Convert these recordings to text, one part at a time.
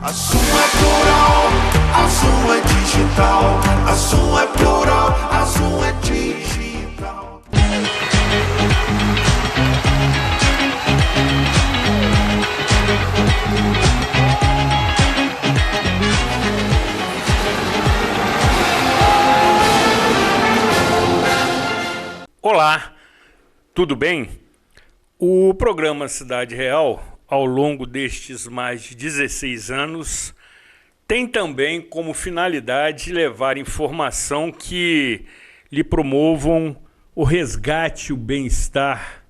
A Zoom é plural, a Zoom é digital. A Zoom é plural, a Zoom é digital. Olá, tudo bem? O programa Cidade Real, ao longo destes mais de 16 anos, tem também como finalidade levar informação que lhe promovam o resgate e o bem-estar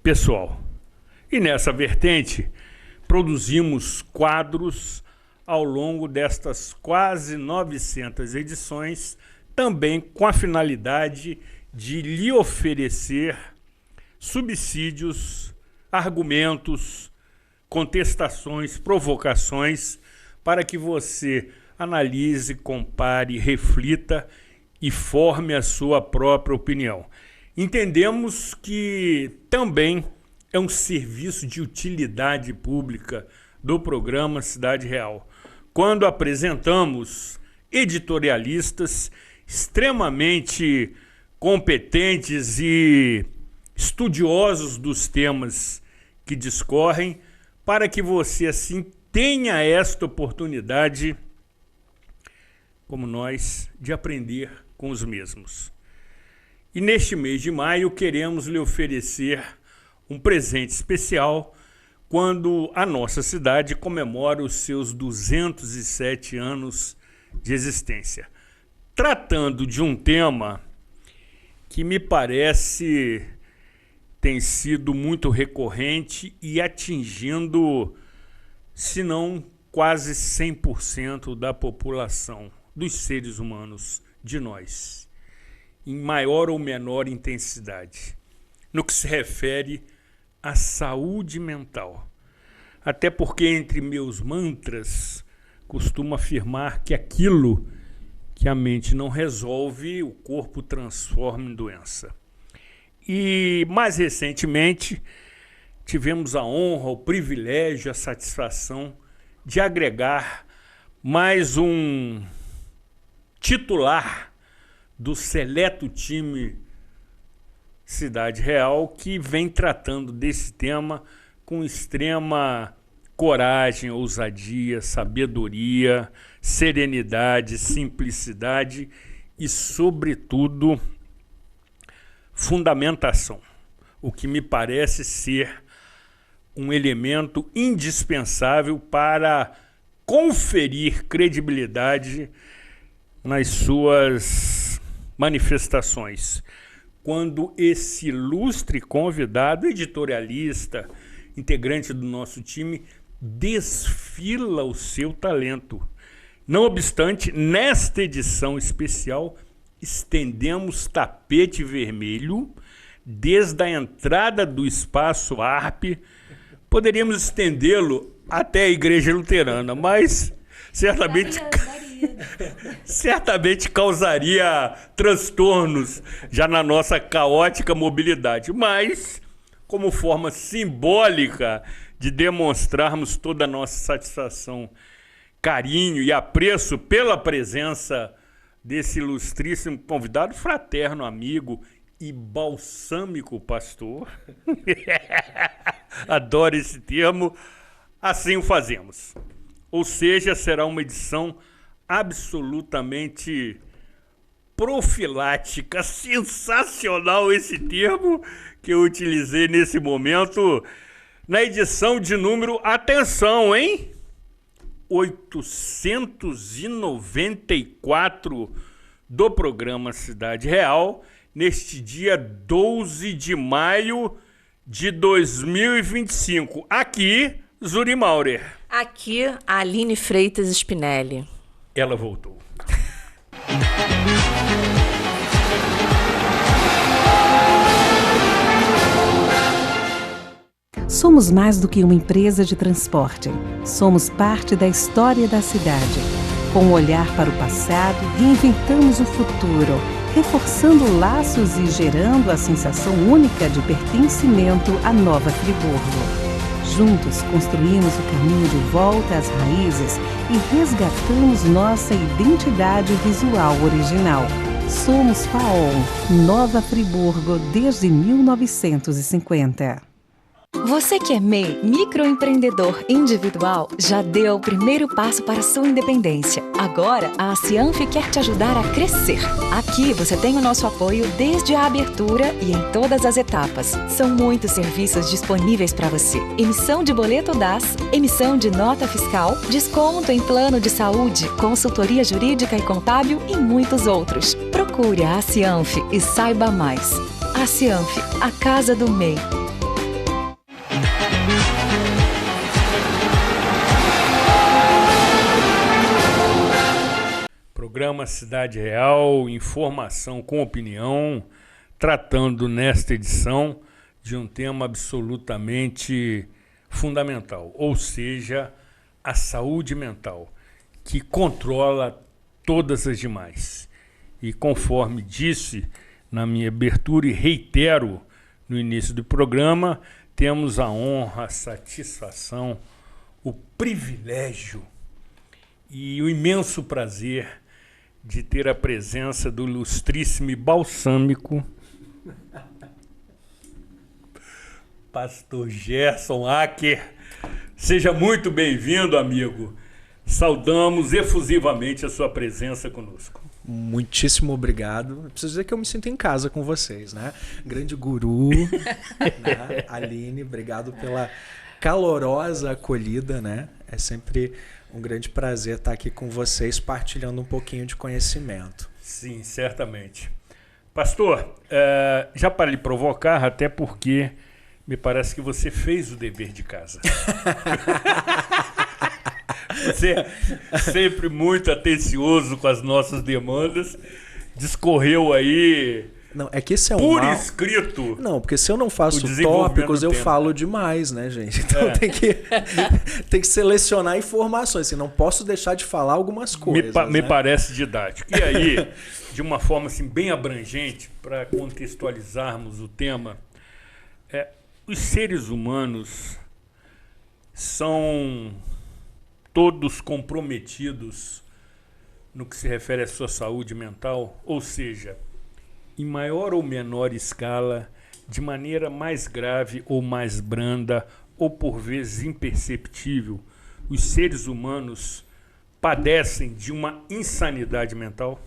pessoal. E nessa vertente, produzimos quadros ao longo destas quase 900 edições, também com a finalidade de lhe oferecer subsídios, argumentos, contestações, provocações, para que você analise, compare, reflita e forme a sua própria opinião. Entendemos que também é um serviço de utilidade pública do programa Cidade Real, quando apresentamos editorialistas extremamente competentes e estudiosos dos temas que discorrem, para que você assim tenha esta oportunidade, como nós, de aprender com os mesmos. E neste mês de maio queremos lhe oferecer um presente especial quando a nossa cidade comemora os seus 207 anos de existência, tratando de um tema que me parece tem sido muito recorrente e atingindo, se não quase 100% da população, dos seres humanos, de nós, em maior ou menor intensidade, no que se refere à saúde mental. Até porque entre meus mantras costumo afirmar que aquilo que a mente não resolve, o corpo transforma em doença. E mais recentemente tivemos a honra, o privilégio, a satisfação de agregar mais um titular do seleto time Cidade Real, que vem tratando desse tema com extrema coragem, ousadia, sabedoria, serenidade, simplicidade e, sobretudo, fundamentação, o que me parece ser um elemento indispensável para conferir credibilidade nas suas manifestações. Quando esse ilustre convidado, editorialista, integrante do nosso time, desfila o seu talento. Não obstante, nesta edição especial, estendemos tapete vermelho desde a entrada do espaço ARP. Poderíamos estendê-lo até a Igreja Luterana, mas certamente causaria transtornos já na nossa caótica mobilidade. Mas, como forma simbólica de demonstrarmos toda a nossa satisfação, carinho e apreço pela presença desse ilustríssimo convidado, fraterno amigo e balsâmico pastor, adoro esse termo, assim o fazemos. Ou seja, será uma edição absolutamente profilática, sensacional esse termo que eu utilizei nesse momento, na edição de número, atenção, hein? 894 do programa Cidade Real, neste dia 12 de maio de 2025. Aqui, Zuri Maurer. Aqui, a Aline Freitas Spinelli. Ela voltou. Somos mais do que uma empresa de transporte. Somos parte da história da cidade. Com um olhar para o passado, reinventamos o futuro, reforçando laços e gerando a sensação única de pertencimento à Nova Friburgo. Juntos construímos o caminho de volta às raízes e resgatamos nossa identidade visual original. Somos FAOL, Nova Friburgo, desde 1950. Você que é MEI, microempreendedor individual, já deu o primeiro passo para a sua independência. Agora, a Cianf quer te ajudar a crescer. Aqui você tem o nosso apoio desde a abertura e em todas as etapas. São muitos serviços disponíveis para você. Emissão de boleto DAS, emissão de nota fiscal, desconto em plano de saúde, consultoria jurídica e contábil e muitos outros. Procure a Cianf e saiba mais. A Cianf, a casa do MEI. Programa Cidade Real, informação com opinião, tratando nesta edição de um tema absolutamente fundamental, ou seja, a saúde mental, que controla todas as demais. E conforme disse na minha abertura e reitero no início do programa, temos a honra, a satisfação, o privilégio e o imenso prazer de ter a presença do ilustríssimo e balsâmico Pastor Gerson Acker. Seja muito bem-vindo, amigo. Saudamos efusivamente a sua presença conosco. Muitíssimo obrigado. Eu preciso dizer que eu me sinto em casa com vocês, né? Grande guru, né? Aline, obrigado pela calorosa acolhida, né? É sempre um grande prazer estar aqui com vocês, partilhando um pouquinho de conhecimento. Sim, certamente. Pastor, já para lhe provocar, até porque me parece que você fez o dever de casa. Você é sempre muito atencioso com as nossas demandas, discorreu aí... Não, é que esse é por mal... escrito. Não, porque se eu não faço tópicos, eu falo demais, né, gente? Então tem que selecionar informações. Assim, não posso deixar de falar algumas coisas. Me parece didático. E aí, de uma forma assim, bem abrangente, para contextualizarmos o tema, os seres humanos são todos comprometidos no que se refere à sua saúde mental, ou seja, em maior ou menor escala, de maneira mais grave ou mais branda, ou por vezes imperceptível, os seres humanos padecem de uma insanidade mental?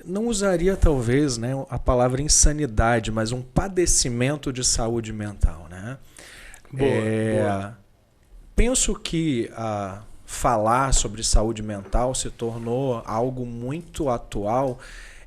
Não usaria talvez, né, a palavra insanidade, mas um padecimento de saúde mental, né? Boa. Penso que falar sobre saúde mental se tornou algo muito atual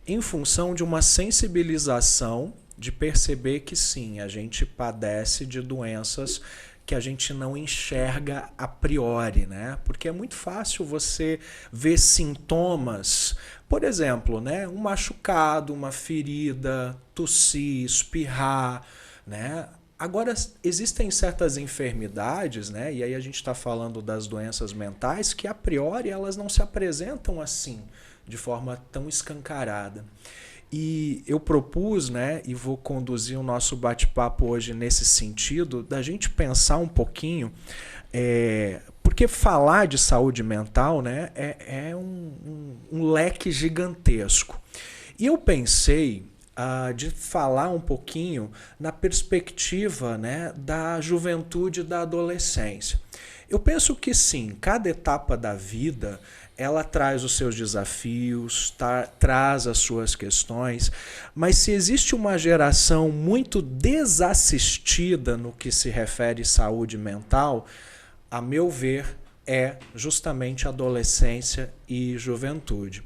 em função de uma sensibilização de perceber que sim, a gente padece de doenças que a gente não enxerga a priori, né? Porque é muito fácil você ver sintomas, por exemplo, né? Um machucado, uma ferida, tossir, espirrar, né? Agora, existem certas enfermidades, né? E aí a gente está falando das doenças mentais, que a priori elas não se apresentam assim, de forma tão escancarada. E eu propus, né, e vou conduzir o nosso bate-papo hoje nesse sentido, da gente pensar um pouquinho, porque falar de saúde mental, né, é um leque gigantesco. E eu pensei de falar um pouquinho na perspectiva, né, da juventude e da adolescência. Eu penso que sim, cada etapa da vida ela traz os seus desafios, traz as suas questões, mas se existe uma geração muito desassistida no que se refere à saúde mental, a meu ver, é justamente adolescência e juventude.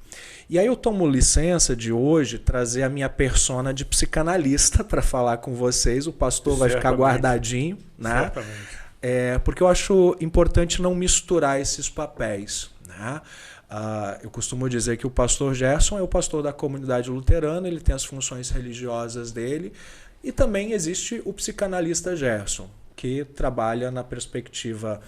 E aí eu tomo licença de hoje trazer a minha persona de psicanalista para falar com vocês, o pastor vai ficar guardadinho, né? Certamente. Porque eu acho importante não misturar esses papéis, né? Eu costumo dizer que o pastor Gerson é o pastor da comunidade luterana, ele tem as funções religiosas dele, e também existe o psicanalista Gerson, que trabalha na perspectiva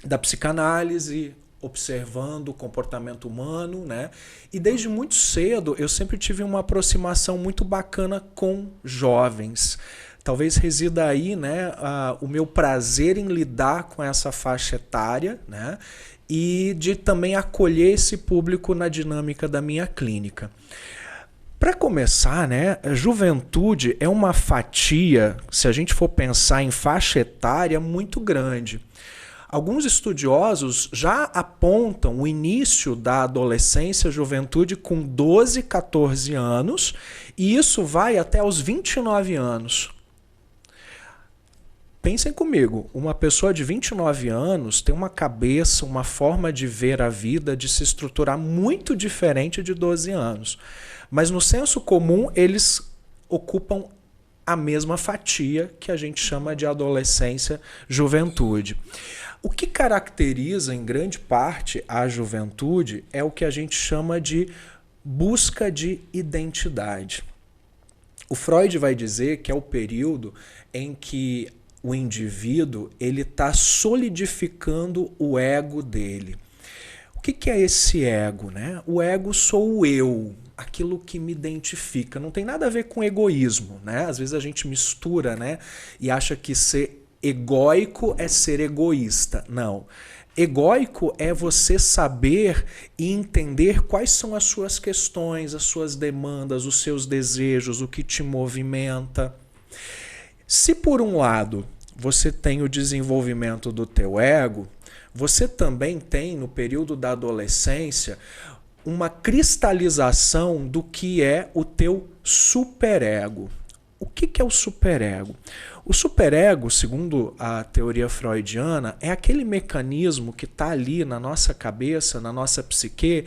da psicanálise, observando o comportamento humano, né? E desde muito cedo eu sempre tive uma aproximação muito bacana com jovens, Talvez resida aí, né, o meu prazer em lidar com essa faixa etária, né, e de também acolher esse público na dinâmica da minha clínica. Para começar, né, a juventude é uma fatia, se a gente for pensar em faixa etária, muito grande. Alguns estudiosos já apontam o início da adolescência e juventude com 12, 14 anos, e isso vai até os 29 anos. Pensem comigo, uma pessoa de 29 anos tem uma cabeça, uma forma de ver a vida, de se estruturar muito diferente de 12 anos. Mas no senso comum, eles ocupam a mesma fatia que a gente chama de adolescência, juventude. O que caracteriza, em grande parte, a juventude é o que a gente chama de busca de identidade. O Freud vai dizer que é o período em que o indivíduo ele está solidificando o ego dele. O que é esse ego, né? O ego sou o eu, aquilo que me identifica. Não tem nada a ver com egoísmo, né? Às vezes a gente mistura, né? E acha que ser egóico é ser egoísta. Não. Egóico é você saber e entender quais são as suas questões, as suas demandas, os seus desejos, o que te movimenta. Se por um lado você tem o desenvolvimento do teu ego, você também tem no período da adolescência uma cristalização do que é o teu superego. O que é o superego? O superego, segundo a teoria freudiana, é aquele mecanismo que está ali na nossa cabeça, na nossa psique,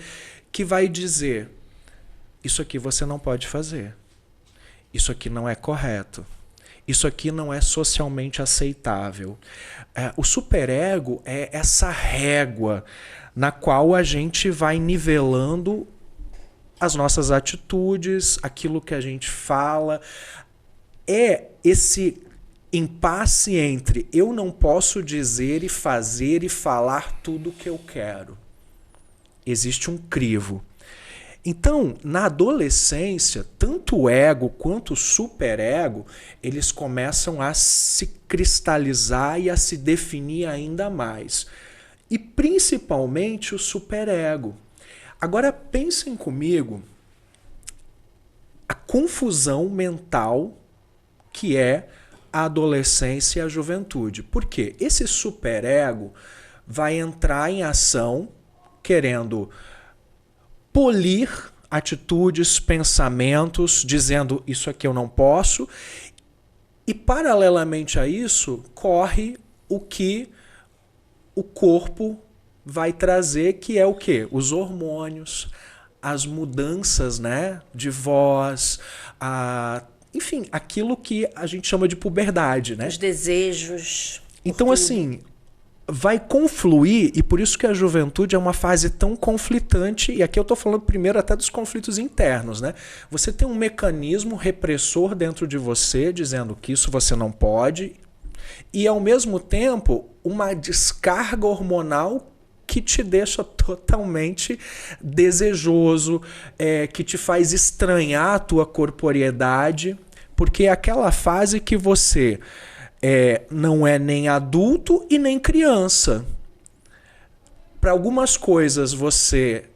que vai dizer: isso aqui você não pode fazer, isso aqui não é correto, isso aqui não é socialmente aceitável. O superego é essa régua na qual a gente vai nivelando as nossas atitudes, aquilo que a gente fala. É esse impasse entre eu não posso dizer e fazer e falar tudo o que eu quero. Existe um crivo. Então, na adolescência, tanto o ego quanto o superego, eles começam a se cristalizar e a se definir ainda mais. E principalmente o superego. Agora pensem comigo a confusão mental que é a adolescência e a juventude. Por quê? Esse superego vai entrar em ação querendo polir atitudes, pensamentos, dizendo isso aqui eu não posso, e paralelamente a isso corre o que o corpo vai trazer, que é o quê? Os hormônios, as mudanças, né, de voz, enfim, aquilo que a gente chama de puberdade, né? Os desejos. Então, assim, vai confluir, e por isso que a juventude é uma fase tão conflitante, e aqui eu estou falando primeiro até dos conflitos internos, né? Você tem um mecanismo repressor dentro de você, dizendo que isso você não pode, e ao mesmo tempo uma descarga hormonal que te deixa totalmente desejoso, que te faz estranhar a tua corporeidade, porque é aquela fase que você não é nem adulto e nem criança. Para algumas coisas você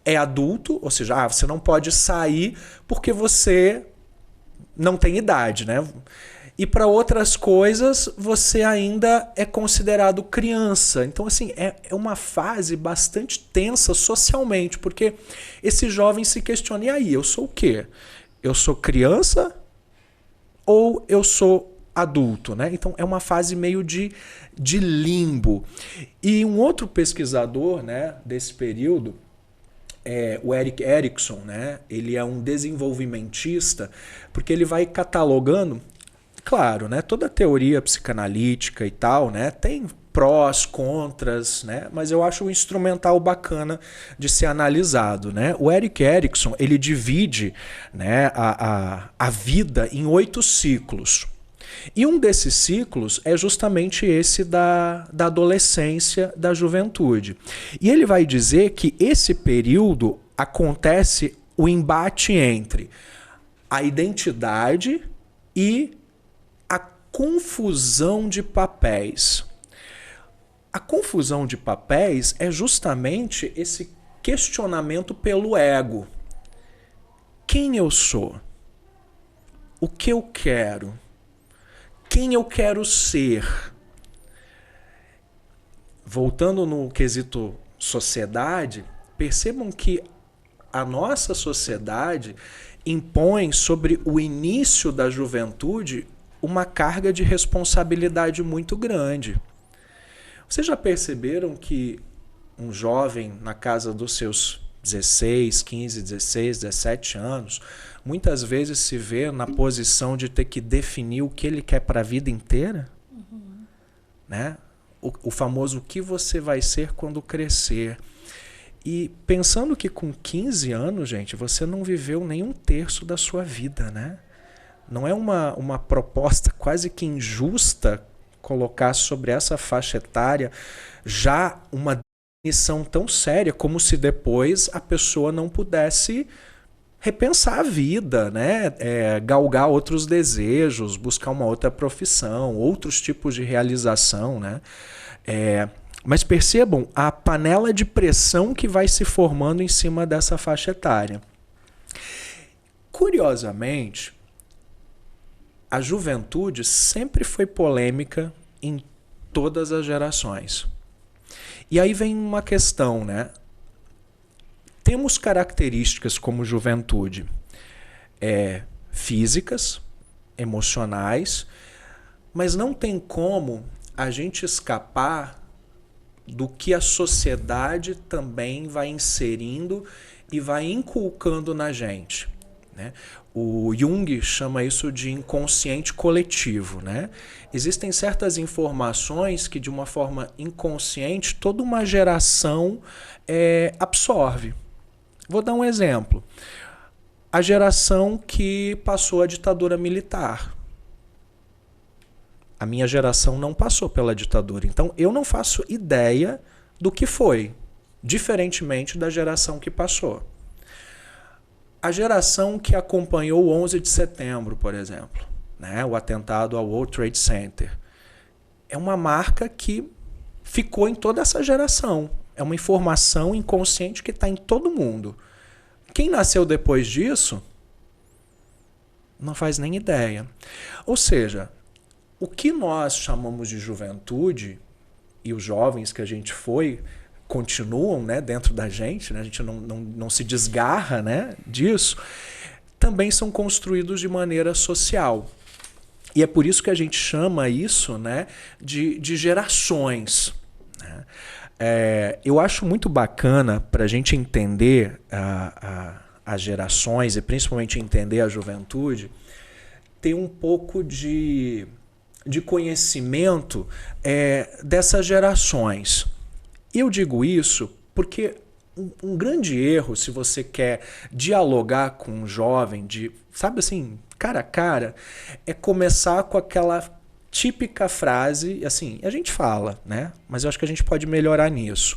é adulto, ou seja, você não pode sair porque você não tem idade, né? E para outras coisas você ainda é considerado criança. Então, assim, é uma fase bastante tensa socialmente, porque esse jovem se questiona: e aí, eu sou o quê? Eu sou criança ou eu sou adulto, né? Então é uma fase meio de limbo. E um outro pesquisador, né, desse período, o Erik Erikson, né? Ele é um desenvolvimentista, porque ele vai catalogando, claro, né, toda a teoria psicanalítica e tal, né, tem prós, contras, né, mas eu acho o instrumental bacana de ser analisado, né? O Erik Erikson, ele divide, né, a vida em 8 ciclos. E um desses ciclos é justamente esse da adolescência, da juventude. E ele vai dizer que esse período acontece o embate entre a identidade e confusão de papéis. A confusão de papéis é justamente esse questionamento pelo ego. Quem eu sou? O que eu quero? Quem eu quero ser? Voltando no quesito sociedade, percebam que a nossa sociedade impõe sobre o início da juventude uma carga de responsabilidade muito grande. Vocês já perceberam que um jovem na casa dos seus 16, 15, 16, 17 anos, muitas vezes se vê na posição de ter que definir o que ele quer para a vida inteira? Né? O famoso o que você vai ser quando crescer. E pensando que com 15 anos, gente, você não viveu nem um terço da sua vida, né? Não é uma proposta quase que injusta colocar sobre essa faixa etária já uma definição tão séria, como se depois a pessoa não pudesse repensar a vida, né? Galgar outros desejos, buscar uma outra profissão, outros tipos de realização, né? Mas percebam a panela de pressão que vai se formando em cima dessa faixa etária. Curiosamente, a juventude sempre foi polêmica em todas as gerações. E aí vem uma questão, né? Temos características como juventude físicas, emocionais, mas não tem como a gente escapar do que a sociedade também vai inserindo e vai inculcando na gente, né? O Jung chama isso de inconsciente coletivo, né? Existem certas informações que, de uma forma inconsciente, toda uma geração absorve. Vou dar um exemplo. A geração que passou a ditadura militar. A minha geração não passou pela ditadura, então eu não faço ideia do que foi, diferentemente da geração que passou. A geração que acompanhou o 11 de setembro, por exemplo, né, o atentado ao World Trade Center, é uma marca que ficou em toda essa geração. É uma informação inconsciente que está em todo mundo. Quem nasceu depois disso não faz nem ideia. Ou seja, o que nós chamamos de juventude, e os jovens que a gente foi, continuam, né, dentro da gente, né, a gente não se desgarra, né, disso, também são construídos de maneira social. E é por isso que a gente chama isso, né, de gerações. Né? Eu acho muito bacana para a gente entender as gerações e principalmente entender a juventude, ter um pouco de conhecimento dessas gerações. E eu digo isso porque um grande erro, se você quer dialogar com um jovem, sabe assim, cara a cara, é começar com aquela típica frase, assim, a gente fala, né? Mas eu acho que a gente pode melhorar nisso.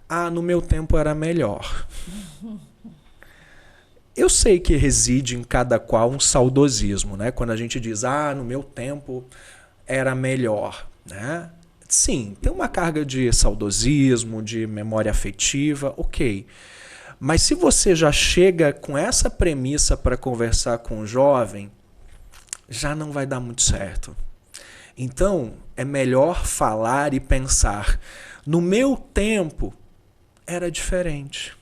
Ah, no meu tempo era melhor. Eu sei que reside em cada qual um saudosismo, né? Quando a gente diz, no meu tempo era melhor, né? Sim, tem uma carga de saudosismo, de memória afetiva, ok. Mas se você já chega com essa premissa para conversar com o jovem, já não vai dar muito certo. Então, é melhor falar e pensar. No meu tempo era diferente.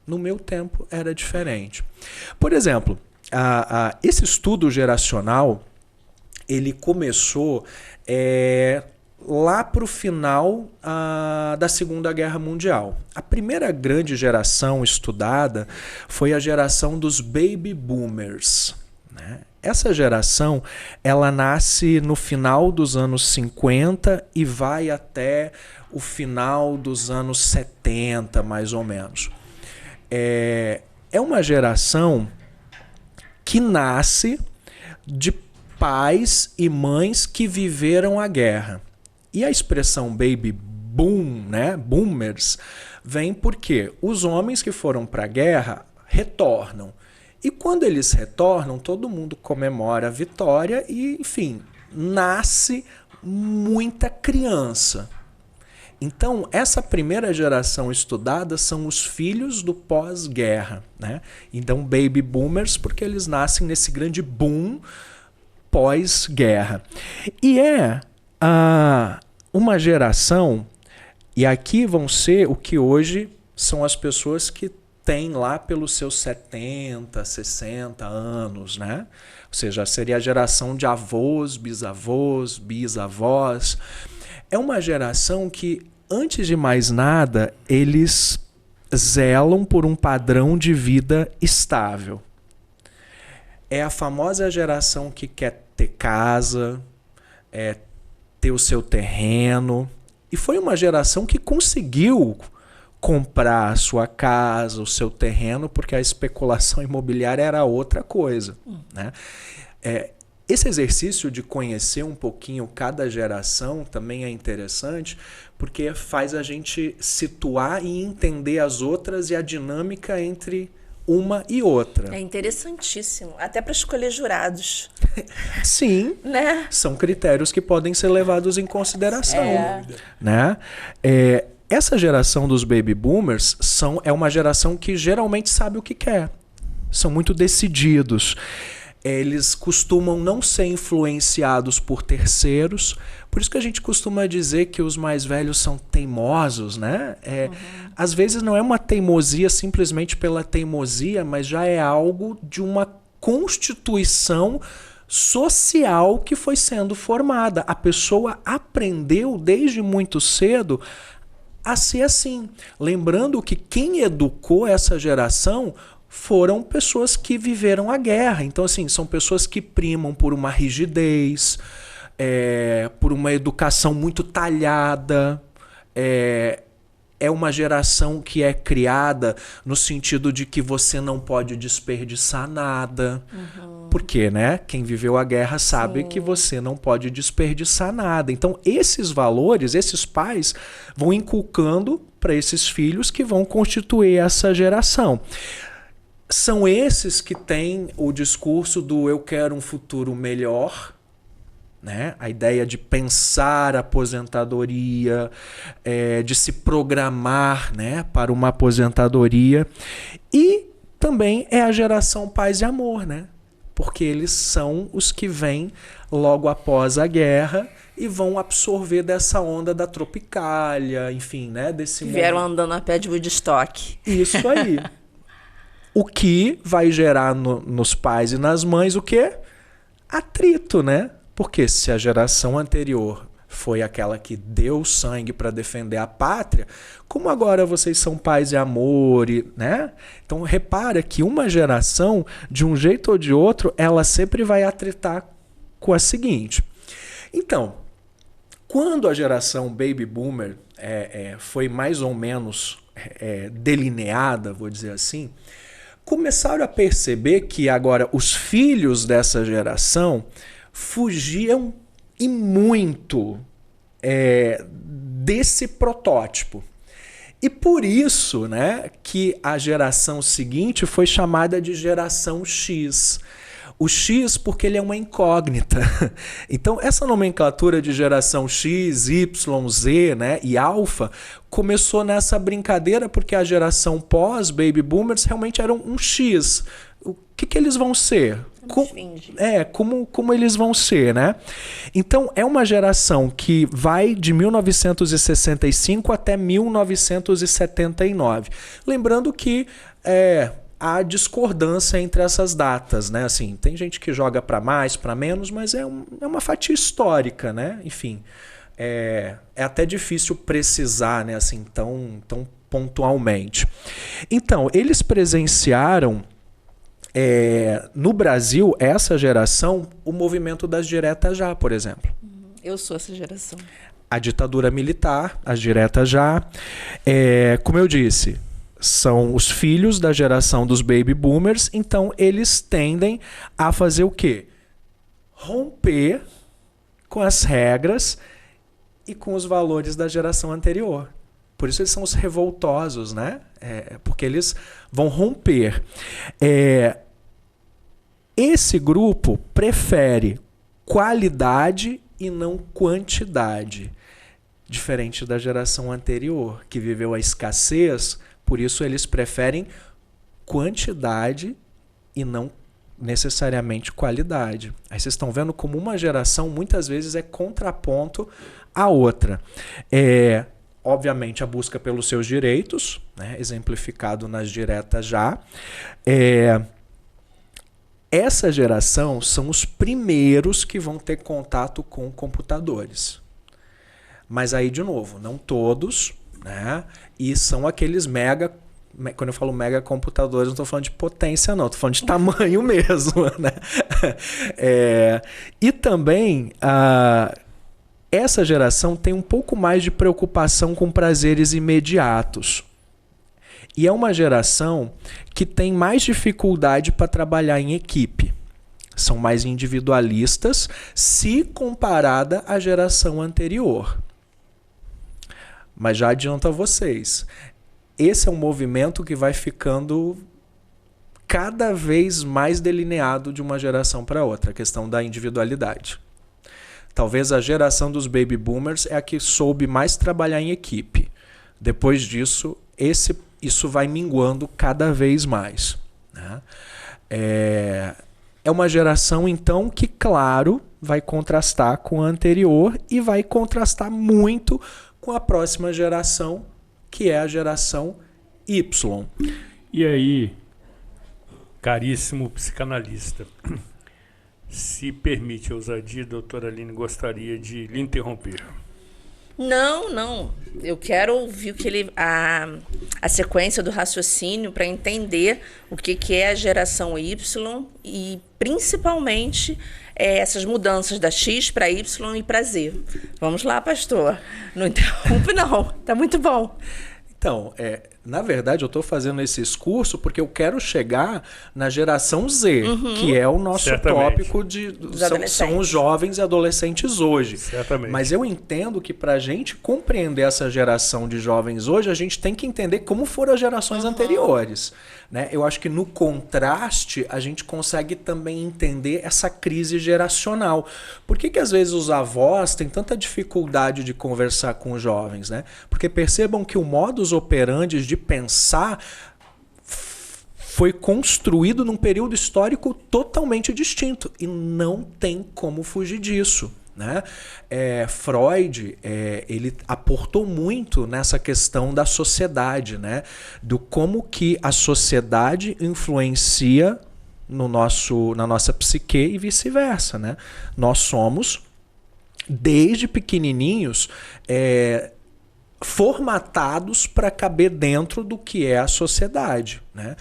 No meu tempo era diferente. Por exemplo, esse estudo geracional, ele começou lá para o final da Segunda Guerra Mundial. A primeira grande geração estudada foi a geração dos Baby Boomers. Né? Essa geração ela nasce no final dos anos 50 e vai até o final dos anos 70, mais ou menos. É uma geração que nasce de pais e mães que viveram a guerra. E a expressão baby boom, né, boomers, vem porque os homens que foram para a guerra retornam. E quando eles retornam, todo mundo comemora a vitória e, enfim, nasce muita criança. Então, essa primeira geração estudada são os filhos do pós-guerra, né? Então, baby boomers, porque eles nascem nesse grande boom pós-guerra. E uma geração, e aqui vão ser o que hoje são as pessoas que têm lá pelos seus 70, 60 anos, né? Ou seja, seria a geração de avós, bisavós, bisavós. É uma geração que, antes de mais nada, eles zelam por um padrão de vida estável. É a famosa geração que quer ter casa, ter o seu terreno. E foi uma geração que conseguiu comprar a sua casa, o seu terreno, porque a especulação imobiliária era outra coisa, né? Esse exercício de conhecer um pouquinho cada geração também é interessante, porque faz a gente situar e entender as outras e a dinâmica entre uma e outra. É interessantíssimo, até para escolher jurados. Sim, Né? são critérios que podem ser levados em consideração. Né? Essa geração dos baby boomers é uma geração que geralmente sabe o que quer. São muito decididos. Eles costumam não ser influenciados por terceiros. Por isso que a gente costuma dizer que os mais velhos são teimosos, né? Às vezes não é uma teimosia simplesmente pela teimosia, mas já é algo de uma constituição social que foi sendo formada. A pessoa aprendeu desde muito cedo a ser assim. Lembrando que quem educou essa geração foram pessoas que viveram a guerra. Então, assim, são pessoas que primam por uma rigidez, por uma educação muito talhada. É uma geração que é criada no sentido de que você não pode desperdiçar nada. Porque, né? Quem viveu a guerra sabe que você não pode desperdiçar nada. Então, esses valores, esses pais vão inculcando para esses filhos que vão constituir essa geração. São esses que têm o discurso do eu quero um futuro melhor, né? A ideia de pensar a aposentadoria, de se programar, né, para uma aposentadoria. E também é a geração paz e amor, né? Porque eles são os que vêm logo após a guerra e vão absorver dessa onda da Tropicália, enfim, né? Desse Vieram andando a pé de Woodstock. Isso aí. O que vai gerar nos pais e nas mães o quê? Atrito, né? Porque se a geração anterior foi aquela que deu sangue para defender a pátria, como agora vocês são paz e amor, né? Então repara que uma geração, de um jeito ou de outro, ela sempre vai atritar com a seguinte. Então, quando a geração Baby Boomer foi mais ou menos delineada, vou dizer assim, começaram a perceber que agora os filhos dessa geração fugiam e muito desse protótipo. E por isso, né, que a geração seguinte foi chamada de geração X. O X porque ele é uma incógnita. Então, essa nomenclatura de geração X, Y, Z, né, e alfa começou nessa brincadeira porque a geração pós-baby boomers realmente era um X. O que eles vão ser? Como eles vão ser, né? Então, é uma geração que vai de 1965 até 1979. Lembrando que há discordância entre essas datas, né? Assim, tem gente que joga para mais, para menos, mas é uma fatia histórica, né? Enfim, é até difícil precisar, né? Assim, tão pontualmente. Então, eles presenciaram no Brasil, essa geração, o movimento das diretas já, por exemplo. Eu sou essa geração. A ditadura militar, as diretas já. Como eu disse, são os filhos da geração dos baby boomers, então eles tendem a fazer o quê? Romper com as regras e com os valores da geração anterior. Por isso eles são os revoltosos, né? Porque eles vão romper. Esse grupo prefere qualidade e não quantidade, diferente da geração anterior, que viveu a escassez, por isso eles preferem quantidade e não necessariamente qualidade. Aí vocês estão vendo como uma geração muitas vezes é contraponto à outra. Obviamente a busca pelos seus direitos, né, exemplificado nas diretas já. Essa geração são os primeiros que vão ter contato com computadores. Mas aí, de novo, não todos, né? E são aqueles quando eu falo mega computadores, não estou falando de potência, não. Estou falando de tamanho mesmo, né? E também, essa geração tem um pouco mais de preocupação com prazeres imediatos. E é uma geração que tem mais dificuldade para trabalhar em equipe. São mais individualistas se comparada à geração anterior. Mas já adianto a vocês, esse é um movimento que vai ficando cada vez mais delineado de uma geração para outra, a questão da individualidade. Talvez a geração dos baby boomers é a que soube mais trabalhar em equipe. Depois disso, isso vai minguando cada vez mais, né? É uma geração, então, que, claro, vai contrastar com a anterior e vai contrastar muito com a próxima geração, que é a geração Y. E aí, caríssimo psicanalista, se permite a ousadia, doutora Aline gostaria de lhe interromper. Não. Eu quero ouvir a sequência do raciocínio para entender o que é a geração Y e, principalmente, essas mudanças da X para Y e para Z. Vamos lá, pastor. Não interrompe, não. Tá muito bom. Então, na verdade, eu estou fazendo esse discurso porque eu quero chegar na geração Z, que é o nosso tópico são os jovens e adolescentes hoje. Certamente. Mas eu entendo que para a gente compreender essa geração de jovens hoje, a gente tem que entender como foram as gerações anteriores, né? Eu acho que no contraste a gente consegue também entender essa crise geracional. Por que às vezes os avós têm tanta dificuldade de conversar com os jovens, né? Porque percebam que o modus operandi de pensar foi construído num período histórico totalmente distinto e não tem como fugir disso, né? Freud ele aportou muito nessa questão da sociedade, né? Do como que a sociedade influencia na nossa psique e vice-versa, né? Nós somos, desde pequenininhos, formatados para caber dentro do que é a sociedade, né?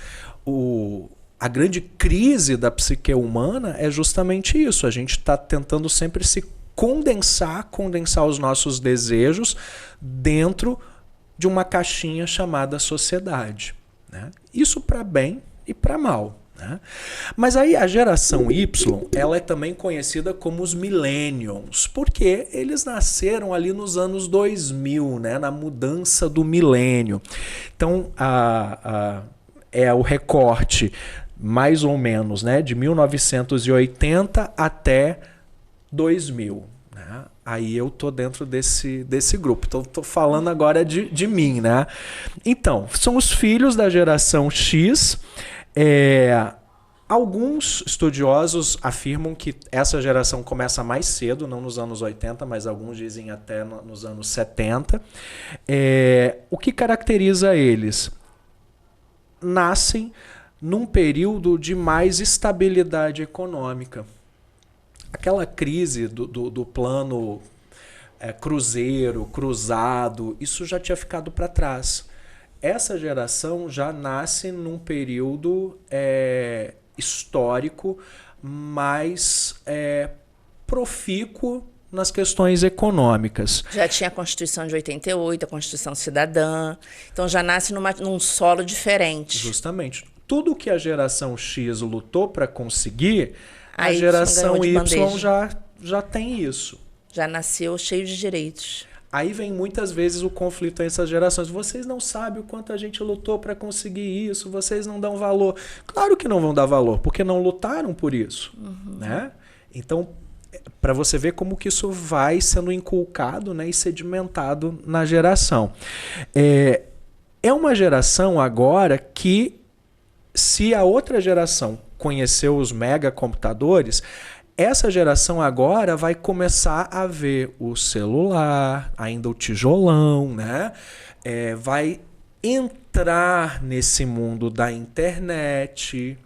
A grande crise da psique humana é justamente isso. A gente está tentando sempre se condensar os nossos desejos dentro de uma caixinha chamada sociedade, né? Isso para bem e para mal, né? Mas aí a geração Y, ela é também conhecida como os millennials, porque eles nasceram ali nos anos 2000, né? Na mudança do milênio. Então, o recorte mais ou menos, né? De 1980 até 2000. Né? Aí eu tô dentro desse grupo. Então, tô falando agora de mim, né? Então, são os filhos da geração X. Alguns estudiosos afirmam que essa geração começa mais cedo, não nos anos 80, mas alguns dizem até nos anos 70. O que caracteriza eles? Nascem num período de mais estabilidade econômica. Aquela crise do plano cruzeiro, cruzado, isso já tinha ficado para trás. Essa geração já nasce num período histórico mais profícuo nas questões econômicas. Já tinha a Constituição de 88, a Constituição Cidadã. Então já nasce num solo diferente. Justamente. Tudo que a geração X lutou para conseguir, a Y geração ganhou de Y bandeja. já tem isso. Já nasceu cheio de direitos. Aí vem muitas vezes o conflito entre essas gerações. Vocês não sabem o quanto a gente lutou para conseguir isso, vocês não dão valor. Claro que não vão dar valor, porque não lutaram por isso. Né? Então, para você ver como que isso vai sendo inculcado, né, e sedimentado na geração. É uma geração agora que, se a outra geração conheceu os megacomputadores, essa geração agora vai começar a ver o celular, ainda o tijolão, né? Vai entrar nesse mundo da internet.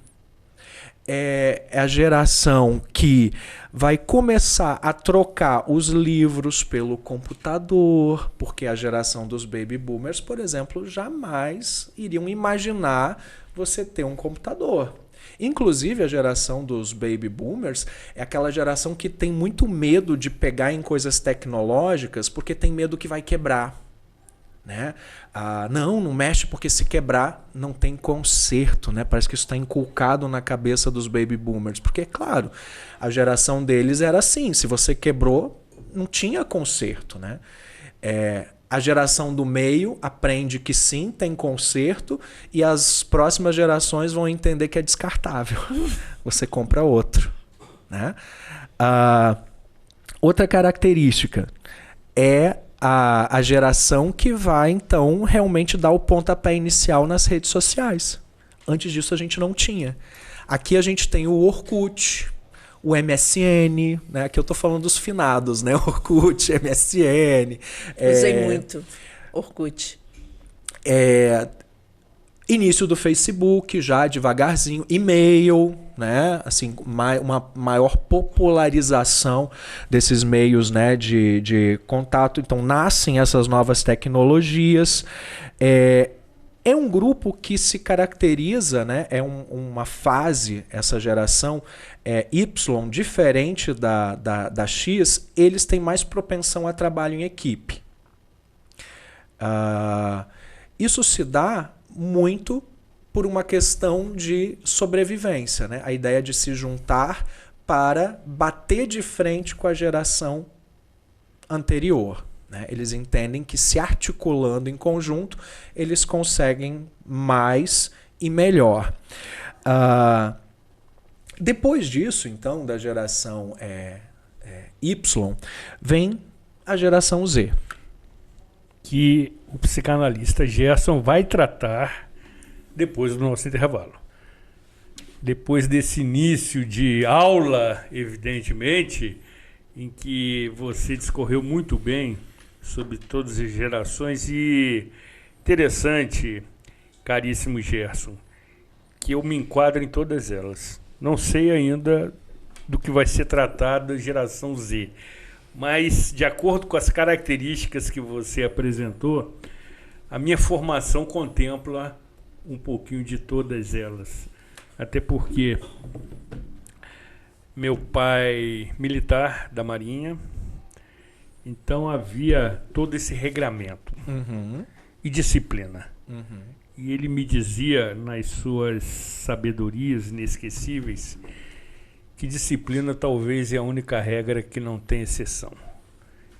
É a geração que vai começar a trocar os livros pelo computador, porque a geração dos baby boomers, por exemplo, jamais iriam imaginar você ter um computador. Inclusive, a geração dos baby boomers é aquela geração que tem muito medo de pegar em coisas tecnológicas porque tem medo que vai quebrar. Né? Não mexe porque se quebrar não tem conserto. Né? Parece que isso está inculcado na cabeça dos baby boomers. Porque, claro, a geração deles era assim. Se você quebrou, não tinha conserto. Né? A geração do meio aprende que sim, tem conserto, e as próximas gerações vão entender que é descartável. Você compra outro. Né? Outra característica é a geração que vai, então, realmente dar o pontapé inicial nas redes sociais. Antes disso, a gente não tinha. Aqui a gente tem o Orkut, o MSN, né? Aqui eu tô falando dos finados, né? Orkut, MSN. Usei muito Orkut. Início do Facebook, já devagarzinho. E-mail, né? Assim, uma maior popularização desses meios, né? de contato. Então, nascem essas novas tecnologias. É um grupo que se caracteriza, né? Uma fase, essa geração Y, diferente da X, eles têm mais propensão a trabalho em equipe. Isso se dá muito por uma questão de sobrevivência, né? A ideia de se juntar para bater de frente com a geração anterior. Né? Eles entendem que, se articulando em conjunto, eles conseguem mais e melhor. Depois disso, então, da geração Y, vem a geração Z. Que o psicanalista Gerson vai tratar depois do nosso intervalo. Depois desse início de aula, evidentemente, em que você discorreu muito bem sobre todas as gerações, e interessante, caríssimo Gerson, que eu me enquadro em todas elas. Não sei ainda do que vai ser tratado da geração Z, mas, de acordo com as características que você apresentou, a minha formação contempla um pouquinho de todas elas. Até porque meu pai militar da Marinha, então havia todo esse regramento e disciplina. E ele me dizia, nas suas sabedorias inesquecíveis, que disciplina talvez é a única regra que não tem exceção.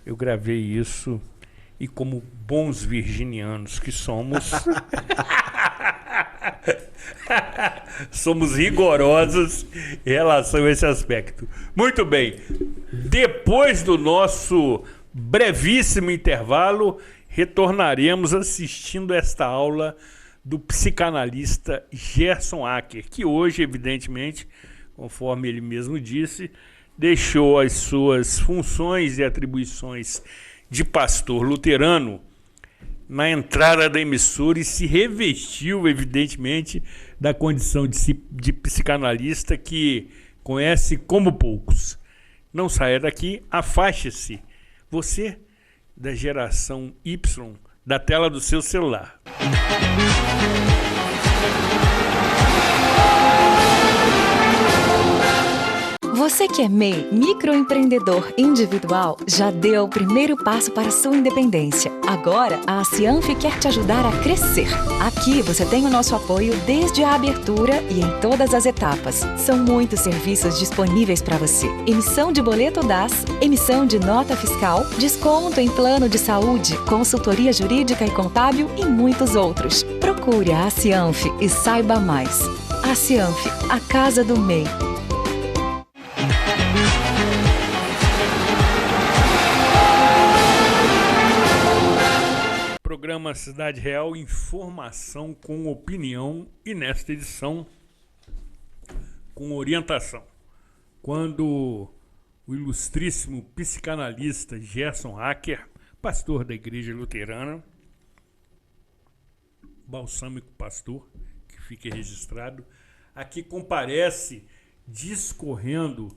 Eu gravei isso e, como bons virginianos que somos, somos rigorosos em relação a esse aspecto. Muito bem. Depois do nosso brevíssimo intervalo, retornaremos assistindo esta aula do psicanalista Gerson Acker, que hoje, evidentemente, conforme ele mesmo disse, deixou as suas funções e atribuições de pastor luterano na entrada da emissora e se revestiu, evidentemente, da condição de psicanalista que conhece como poucos. Não saia daqui, afaste-se, você da geração Y, da tela do seu celular. Você que é MEI, microempreendedor individual, já deu o primeiro passo para a sua independência. Agora, a Cianf quer te ajudar a crescer. Aqui você tem o nosso apoio desde a abertura e em todas as etapas. São muitos serviços disponíveis para você. Emissão de boleto DAS, emissão de nota fiscal, desconto em plano de saúde, consultoria jurídica e contábil e muitos outros. Procure a Cianf e saiba mais. A Cianf, a casa do MEI. Programa Cidade Real, informação com opinião e nesta edição com orientação. Quando o ilustríssimo psicanalista Gerson Hacker, pastor da Igreja Luterana, balsâmico pastor, que fica registrado, aqui comparece discorrendo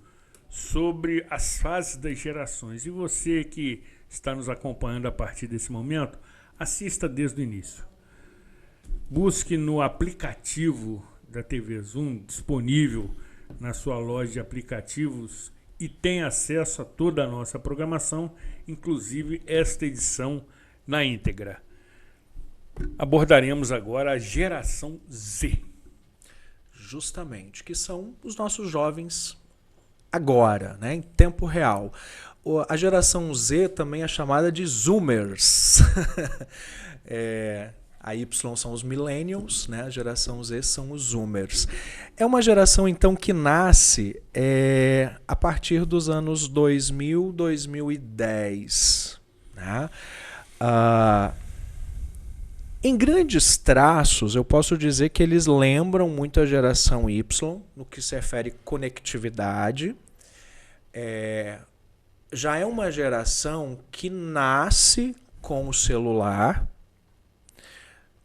sobre as fases das gerações. E você que está nos acompanhando a partir desse momento, assista desde o início. Busque no aplicativo da TV Zoom, disponível na sua loja de aplicativos, e tenha acesso a toda a nossa programação, inclusive esta edição na íntegra. Abordaremos agora a geração Z. Justamente, que são os nossos jovens agora, né, em tempo real. A geração Z também é chamada de Zoomers. A Y são os Millennials, né? A geração Z são os Zoomers. É uma geração, então, que nasce a partir dos anos 2000, 2010. Né? Em grandes traços, eu posso dizer que eles lembram muito a geração Y, no que se refere à conectividade. Já é uma geração que nasce com o celular,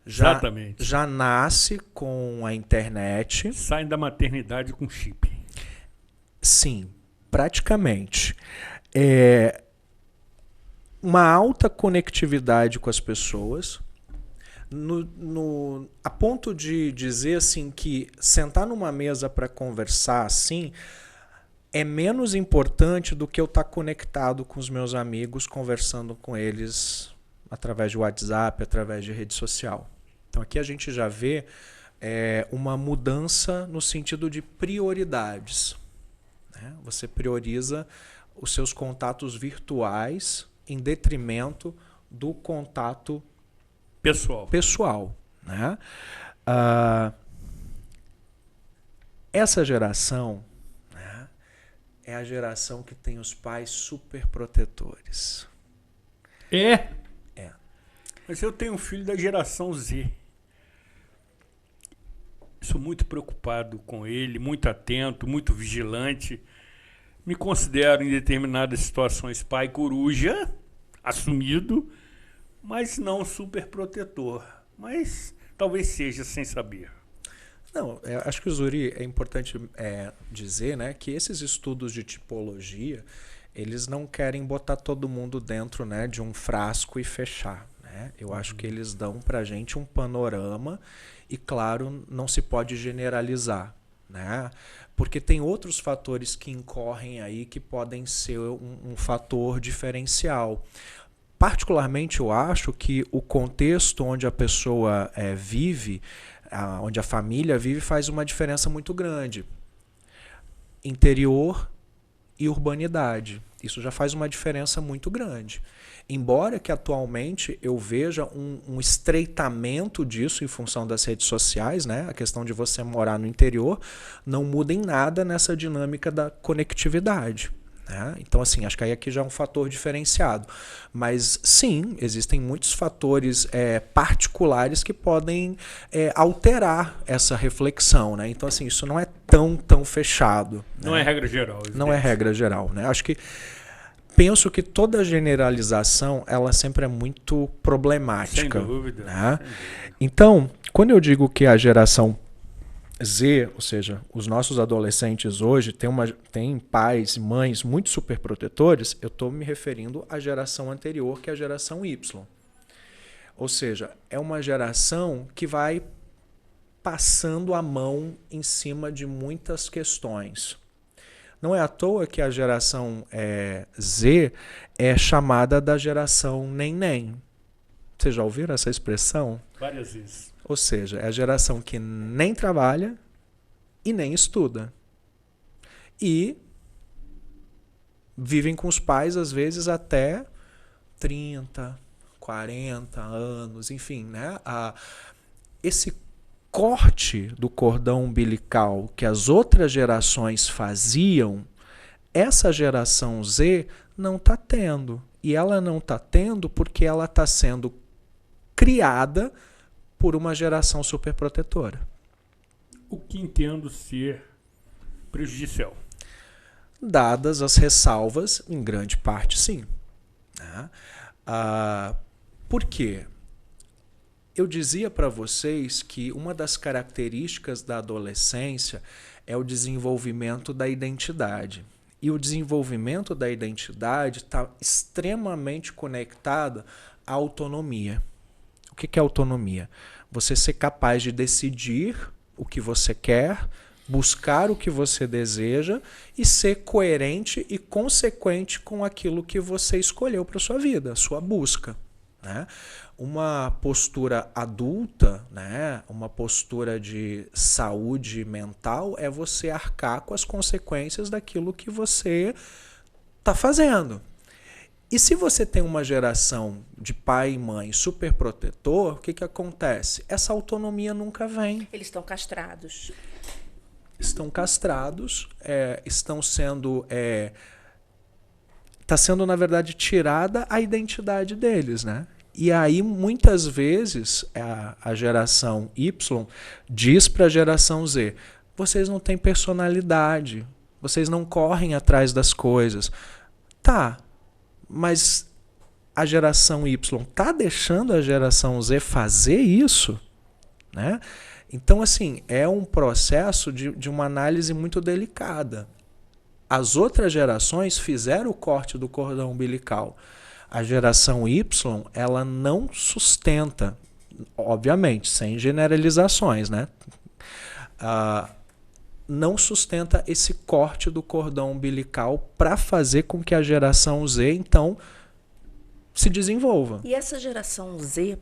Exatamente. já nasce com a internet. Saem da maternidade com chip. Sim, praticamente. Uma alta conectividade com as pessoas, a ponto de dizer assim que sentar numa mesa para conversar assim é menos importante do que eu estar conectado com os meus amigos, conversando com eles através de WhatsApp, através de rede social. Então aqui a gente já vê uma mudança no sentido de prioridades. Né? Você prioriza os seus contatos virtuais em detrimento do contato pessoal. Né? Essa geração é a geração que tem os pais super protetores. É. Mas eu tenho um filho da geração Z. Sou muito preocupado com ele, muito atento, muito vigilante. Me considero em determinadas situações pai coruja, assumido, mas não super protetor. Mas talvez seja sem saber. Não, acho que, Zuri, é importante dizer, né, que esses estudos de tipologia, eles não querem botar todo mundo dentro, né, de um frasco e fechar. Né? Eu acho que eles dão para a gente um panorama e, claro, não se pode generalizar. Né? Porque tem outros fatores que incorrem aí que podem ser um fator diferencial. Particularmente, eu acho que o contexto onde a pessoa vive, onde a família vive, faz uma diferença muito grande. Interior e urbanidade. Isso já faz uma diferença muito grande. Embora que atualmente eu veja um estreitamento disso em função das redes sociais, né? A questão de você morar no interior não muda em nada nessa dinâmica da conectividade. Né? Então, assim, acho que aí aqui já é um fator diferenciado. Mas, sim, existem muitos fatores particulares que podem alterar essa reflexão. Né? Então, assim, isso não é tão fechado. Não é regra geral. Não é regra geral. Né? Acho que penso que toda generalização ela sempre é muito problemática. Sem dúvida. Né? Então, quando eu digo que a geração Z, ou seja, os nossos adolescentes hoje têm pais e mães muito superprotetores, eu estou me referindo à geração anterior, que é a geração Y. Ou seja, é uma geração que vai passando a mão em cima de muitas questões. Não é à toa que a geração Z é chamada da geração nem-nem. Vocês já ouviram essa expressão? Várias vezes. Ou seja, é a geração que nem trabalha e nem estuda. E vivem com os pais, às vezes, até 30, 40 anos, enfim, né? Esse corte do cordão umbilical que as outras gerações faziam, essa geração Z não está tendo. E ela não está tendo porque ela está sendo criada por uma geração superprotetora. O que entendo ser prejudicial. Dadas as ressalvas, em grande parte sim. Né? Por quê? Eu dizia para vocês que uma das características da adolescência é o desenvolvimento da identidade. E o desenvolvimento da identidade está extremamente conectado à autonomia. O que é autonomia? Você ser capaz de decidir o que você quer, buscar o que você deseja e ser coerente e consequente com aquilo que você escolheu para sua vida, a sua busca. Né? Uma postura adulta, né? Uma postura de saúde mental é você arcar com as consequências daquilo que você está fazendo. E se você tem uma geração de pai e mãe superprotetor, o que acontece? Essa autonomia nunca vem. Eles estão castrados. Estão castrados, estão sendo... Está sendo, na verdade, tirada a identidade deles, né? E aí, muitas vezes, a geração Y diz para a geração Z, vocês não têm personalidade, vocês não correm atrás das coisas. Tá, mas a geração Y está deixando a geração Z fazer isso? Né? Então, assim, é um processo de uma análise muito delicada. As outras gerações fizeram o corte do cordão umbilical. A geração Y, ela não sustenta, obviamente, sem generalizações, né? Não sustenta esse corte do cordão umbilical para fazer com que a geração Z, então, se desenvolva. E essa geração Z,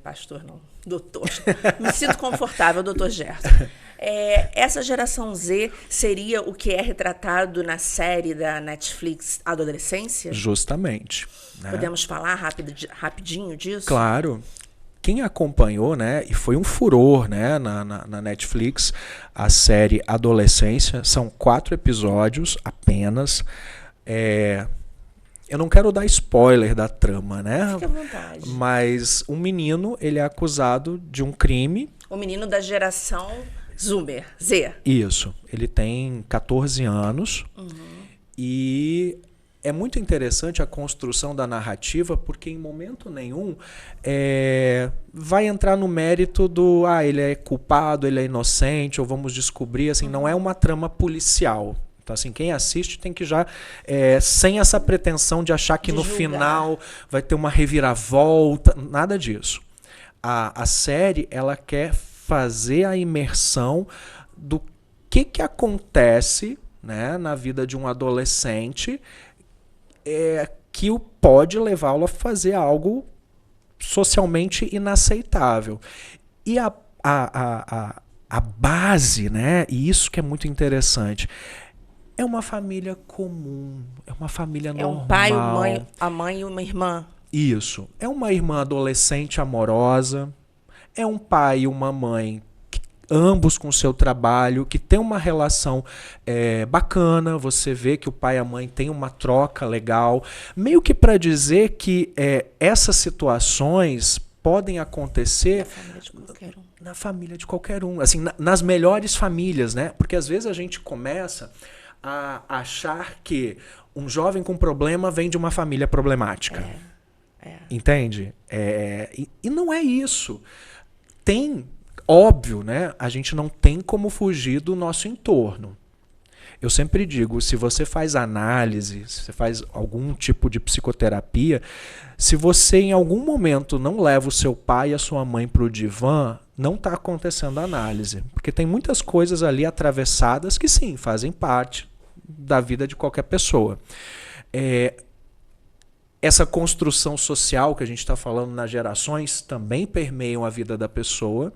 pastor não, doutor, me sinto confortável, doutor Gerson. Essa geração Z seria o que é retratado na série da Netflix Adolescência? Justamente. Né? Podemos falar rapidinho disso? Claro. Quem acompanhou, né, e foi um furor, né, na Netflix, a série Adolescência, são 4 episódios apenas. Eu não quero dar spoiler da trama, né? Fique à vontade. Mas um menino, ele é acusado de um crime. O menino da geração Zoomer, Z. Isso. Ele tem 14 anos. E é muito interessante a construção da narrativa, porque em momento nenhum vai entrar no mérito do ele é culpado, ele é inocente, ou vamos descobrir, assim, não é uma trama policial. Então, assim, quem assiste tem que já, sem essa pretensão de achar que no final vai ter uma reviravolta, nada disso. A série, ela quer fazer a imersão do que acontece, né, na vida de um adolescente que pode levá-lo a fazer algo socialmente inaceitável. E a base, né, e isso que é muito interessante, é uma família comum, é uma família normal. É um pai, a mãe e uma irmã. Isso. É uma irmã adolescente amorosa, é um pai e uma mãe, ambos com seu trabalho, que tem uma relação bacana. Você vê que o pai e a mãe têm uma troca legal, meio que para dizer que essas situações podem acontecer na família de qualquer um, assim, nas melhores famílias, né? Porque às vezes a gente começa a achar que um jovem com problema vem de uma família problemática. Entende? E não é isso. Tem, óbvio, né? A gente não tem como fugir do nosso entorno. Eu sempre digo, se você faz análise, se você faz algum tipo de psicoterapia, se você em algum momento não leva o seu pai e a sua mãe para o divã, não está acontecendo a análise. Porque tem muitas coisas ali atravessadas que sim, fazem parte da vida de qualquer pessoa. Essa construção social que a gente está falando nas gerações também permeiam a vida da pessoa.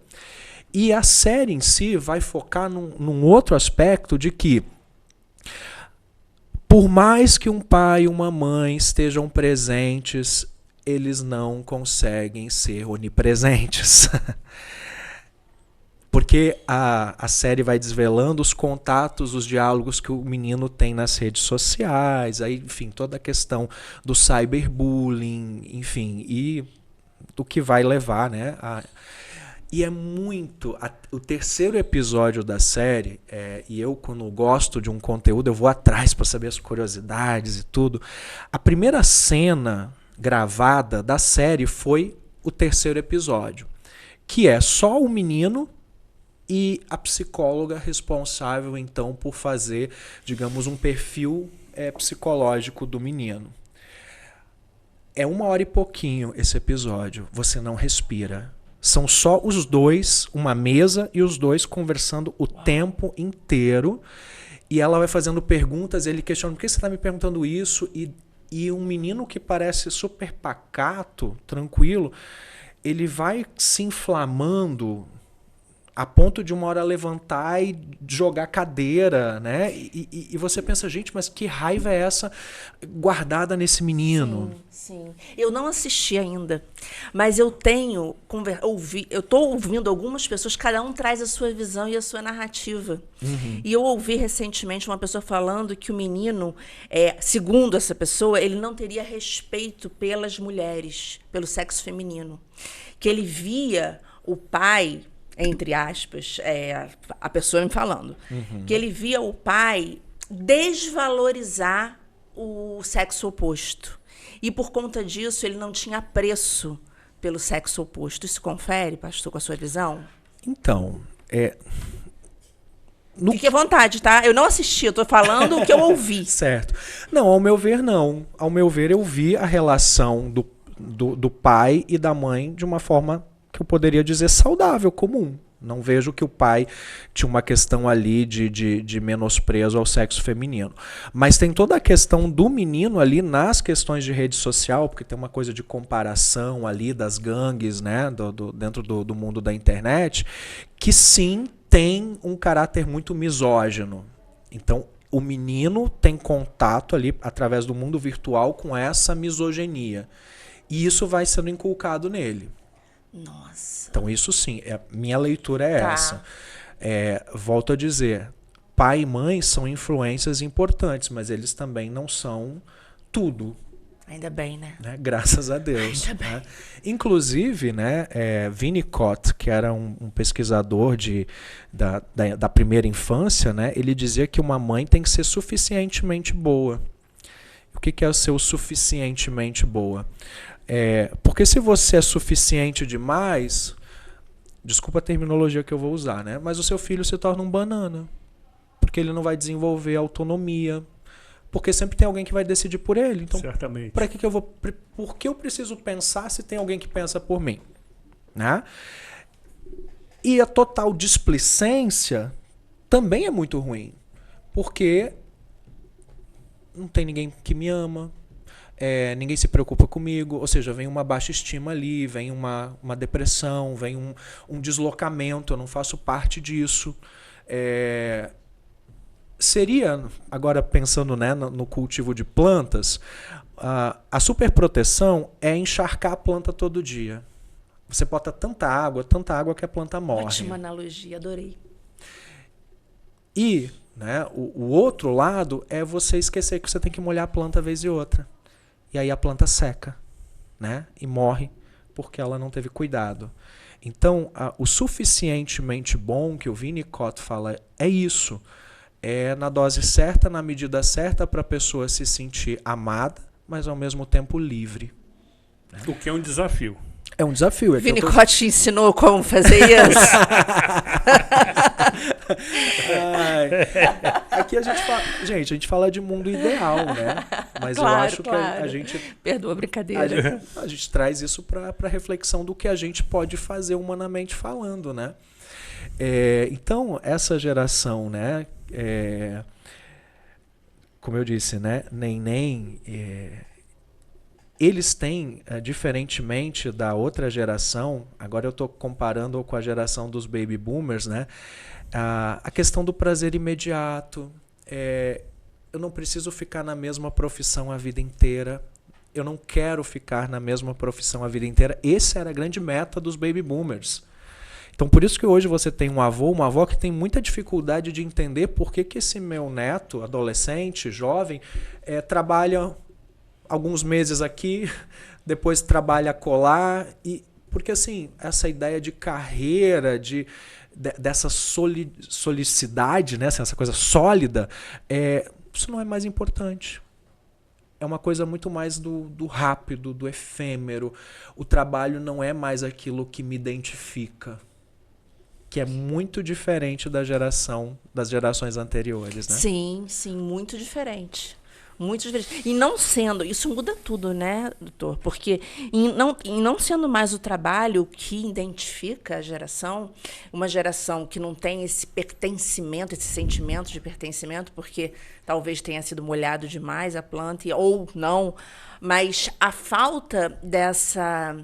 E a série em si vai focar num outro aspecto de que, por mais que um pai e uma mãe estejam presentes, eles não conseguem ser onipresentes. Porque a série vai desvelando os contatos, os diálogos que o menino tem nas redes sociais, aí, enfim, toda a questão do cyberbullying, enfim, e do que vai levar, né, e é muito... O terceiro episódio da série, e eu, quando gosto de um conteúdo, eu vou atrás para saber as curiosidades e tudo. A primeira cena gravada da série foi o terceiro episódio, que é só o menino e a psicóloga responsável, então, por fazer, digamos, um perfil psicológico do menino. É 1 hora e pouquinho esse episódio. Você não respira. São só os dois, uma mesa, e os dois conversando o tempo inteiro. E ela vai fazendo perguntas, ele questiona, por que você está me perguntando isso? E um menino que parece super pacato, tranquilo, ele vai se inflamando a ponto de uma hora levantar e jogar cadeira, né? E você pensa, gente, mas que raiva é essa guardada nesse menino? Sim. Eu não assisti ainda, mas eu estou ouvindo algumas pessoas, cada um traz a sua visão e a sua narrativa. Uhum. E eu ouvi recentemente uma pessoa falando que o menino, segundo essa pessoa, ele não teria respeito pelas mulheres, pelo sexo feminino. Que ele via o pai, entre aspas, a pessoa me falando, que ele via o pai desvalorizar o sexo oposto. E, por conta disso, ele não tinha apreço pelo sexo oposto. Isso confere, pastor, com a sua visão? Então, Fique à vontade, tá? Eu não assisti, eu tô falando o que eu ouvi. Certo. Não, ao meu ver, não. Ao meu ver, eu vi a relação do pai e da mãe de uma forma que eu poderia dizer saudável, comum. Não vejo que o pai tinha uma questão ali de menosprezo ao sexo feminino. Mas tem toda a questão do menino ali nas questões de rede social, porque tem uma coisa de comparação ali das gangues, né, dentro do mundo da internet, que sim tem um caráter muito misógino. Então, o menino tem contato ali, através do mundo virtual, com essa misoginia. E isso vai sendo inculcado nele. Nossa. Então, isso sim, minha leitura é essa. Volto a dizer, pai e mãe são influências importantes, mas eles também não são tudo. Ainda bem, né? Graças a Deus. Ainda bem. Inclusive, né, Winnicott, que era um pesquisador da primeira infância, né, ele dizia que uma mãe tem que ser suficientemente boa. O que é ser o suficientemente boa? Porque se você é suficiente demais, desculpa a terminologia que eu vou usar, né? Mas o seu filho se torna um banana, porque ele não vai desenvolver autonomia, porque sempre tem alguém que vai decidir por ele. Então, certamente. Por que eu preciso pensar se tem alguém que pensa por mim, né? E a total displicência também é muito ruim, porque não tem ninguém que me ama. Ninguém se preocupa comigo, ou seja, vem uma baixa estima ali, vem uma depressão, vem um deslocamento, eu não faço parte disso. Seria, agora pensando, né, no cultivo de plantas, a superproteção é encharcar a planta todo dia. Você bota tanta água que a planta morre. Ótima analogia, adorei. E, né, o outro lado é você esquecer que você tem que molhar a planta vez e outra. E aí a planta seca, né? E morre porque ela não teve cuidado. Então, o suficientemente bom que o Winnicott fala é isso. É na dose certa, na medida certa, para a pessoa se sentir amada, mas ao mesmo tempo livre. Né? O que é um desafio. É um desafio. Winnicott te ensinou como fazer isso? Aqui a gente fala de mundo ideal, né? Mas claro, eu acho que a gente... Perdoa a brincadeira. A gente traz isso para reflexão do que a gente pode fazer humanamente falando, né? Então, essa geração, né? como eu disse, né, neném, eles têm, diferentemente da outra geração, agora eu estou comparando com a geração dos baby boomers, né, a questão do prazer imediato. Eu não preciso ficar na mesma profissão a vida inteira. Eu não quero ficar na mesma profissão a vida inteira. Essa era a grande meta dos baby boomers. Então, por isso que hoje você tem um avô, uma avó que tem muita dificuldade de entender por que esse meu neto, adolescente, jovem, trabalha alguns meses aqui, depois trabalha acolá. Porque, assim, essa ideia de carreira, dessa solicidade, né, essa coisa sólida, isso não é mais importante. É uma coisa muito mais do rápido, do efêmero. O trabalho não é mais aquilo que me identifica, que é muito diferente das gerações anteriores, né? Sim, muito diferente. Muito diferente. E não sendo, isso muda tudo, né, doutor? Porque em não sendo mais o trabalho que identifica a geração, uma geração que não tem esse pertencimento, esse sentimento de pertencimento, porque talvez tenha sido molhado demais a planta, ou não, mas a falta dessa...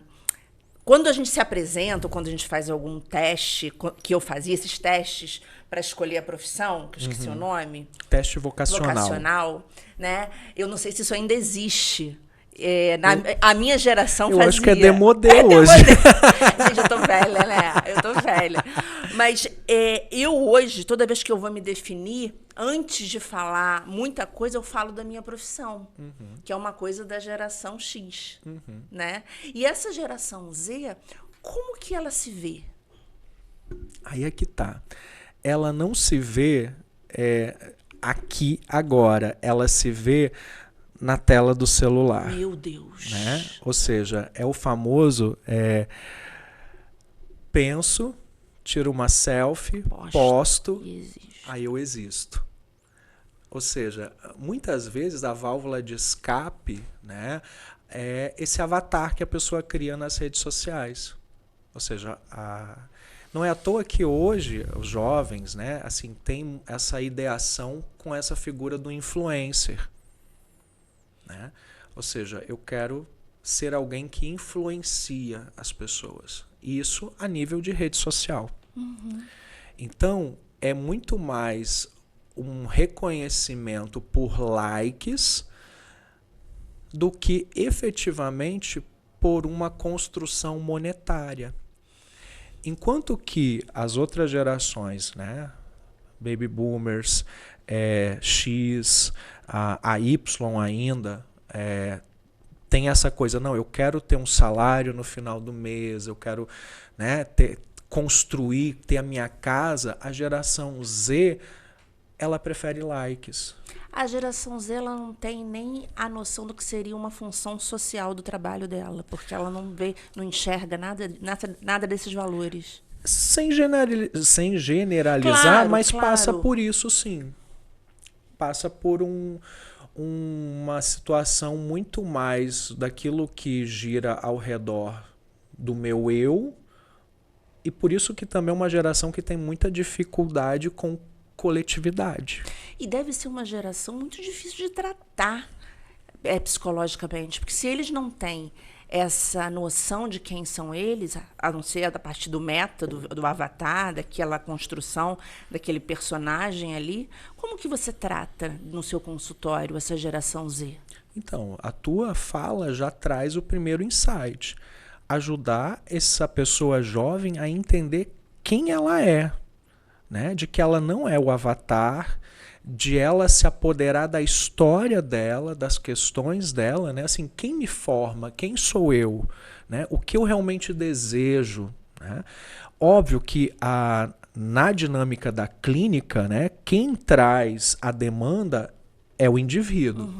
Quando a gente se apresenta, ou quando a gente faz algum teste, que eu fazia esses testes para escolher a profissão, que eu esqueci o nome. Teste vocacional. Né? Eu não sei se isso ainda existe. A minha geração eu fazia. Eu acho que é demodê hoje. Gente, eu tô velha, né? Eu tô velha. Mas eu hoje, toda vez que eu vou me definir, antes de falar muita coisa, eu falo da minha profissão, que é uma coisa da geração X. Né? E essa geração Z, como que ela se vê? Aí é que tá. Ela não se vê aqui, agora. Ela se vê na tela do celular. Meu Deus. Né? Ou seja, é o famoso penso, tiro uma selfie, posto, aí eu existo. Ou seja, muitas vezes a válvula de escape, né, é esse avatar que a pessoa cria nas redes sociais. Ou seja, não é à toa que hoje os jovens, né, assim, têm essa ideação com essa figura do influencer. Né? Ou seja, eu quero ser alguém que influencia as pessoas. Isso a nível de rede social. Então, é muito mais um reconhecimento por likes do que efetivamente por uma construção monetária. Enquanto que as outras gerações, né, baby boomers, X, a Y ainda, tem essa coisa, não, eu quero ter um salário no final do mês, eu quero, né, construir, ter a minha casa. A geração Z, ela prefere likes. A geração Z, ela não tem nem a noção do que seria uma função social do trabalho dela, porque ela não vê, não enxerga nada desses valores. Sem generalizar, claro, mas claro. Passa por isso, sim. Passa por uma situação muito mais daquilo que gira ao redor do meu eu, e por isso que também é uma geração que tem muita dificuldade com coletividade. E deve ser uma geração muito difícil de tratar psicologicamente, porque se eles não têm essa noção de quem são eles, a não ser a partir do meta, do avatar, daquela construção, daquele personagem ali, como que você trata no seu consultório essa geração Z? Então, a tua fala já traz o primeiro insight. Ajudar essa pessoa jovem a entender quem ela é, né? De que ela não é o avatar, de ela se apoderar da história dela, das questões dela, né? Assim, quem me forma, quem sou eu, né? O que eu realmente desejo, né? Óbvio que na dinâmica da clínica, né, quem traz a demanda é o indivíduo.